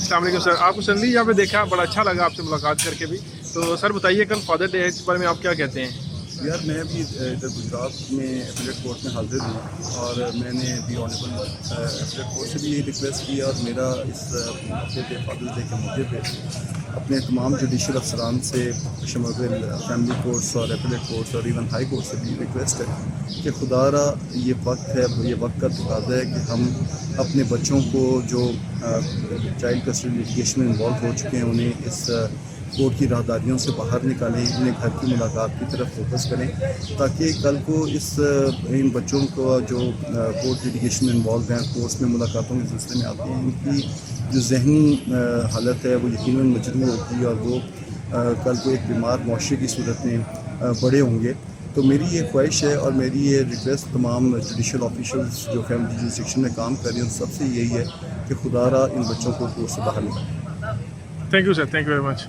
अस्सलाम वालेकुम सर, आपको सडनली यहाँ पे देखा, बड़ा अच्छा लगा आपसे मुलाकात करके भी। तो सर बताइए, कल फादर डे है, इस बारे में आप क्या कहते हैं? यार मैं भी इधर गुजरात में एफिलेट कोर्ट में हाजिर हूँ और मैंने भी ऑनरेबल एफिलेट कोर्ट से भी यही रिक्वेस्ट की और मेरा इस मौके पे फादर्स डे के मौके पे अपने तमाम जुडिशल अफसरान से शमूल फैमिली कोर्ट्स और एफिलेट कोर्ट्स और इवन हाई कोर्ट से भी रिक्वेस्ट है कि खुदारा ये वक्त है, ये वक्त का तकाज़ा है कि हम अपने बच्चों को जो चाइल्ड कस्टडी लिटिगेशन में इन्वॉल्व हो चुके हैं उन्हें इस कोर्ट की राहदारियों से बाहर निकालें, उन्हें घर की मुलाकात की तरफ फोकस करें, ताकि कल को इन बच्चों को जो कोर्ट लिटिगेशन में इन्वॉल्व हैं, कोर्ट्स में मुलाकातों के सिलसिले में आते हैं, उनकी जो जहनी हालत है वो यकीनन मजरूह होगी और वो कल को एक बीमार मुआशरे की सूरत में बड़े होंगे। तो मेरी ये ख्वाहिश है और मेरी ये रिक्वेस्ट तमाम जुडिशल ऑफिशल्स जो फैमिली जुडिशल में काम कर रहे हैं सबसे यही है कि खुदारा इन बच्चों को कोर्ट से बाहर निकालें। Thank you sir, thank you very much.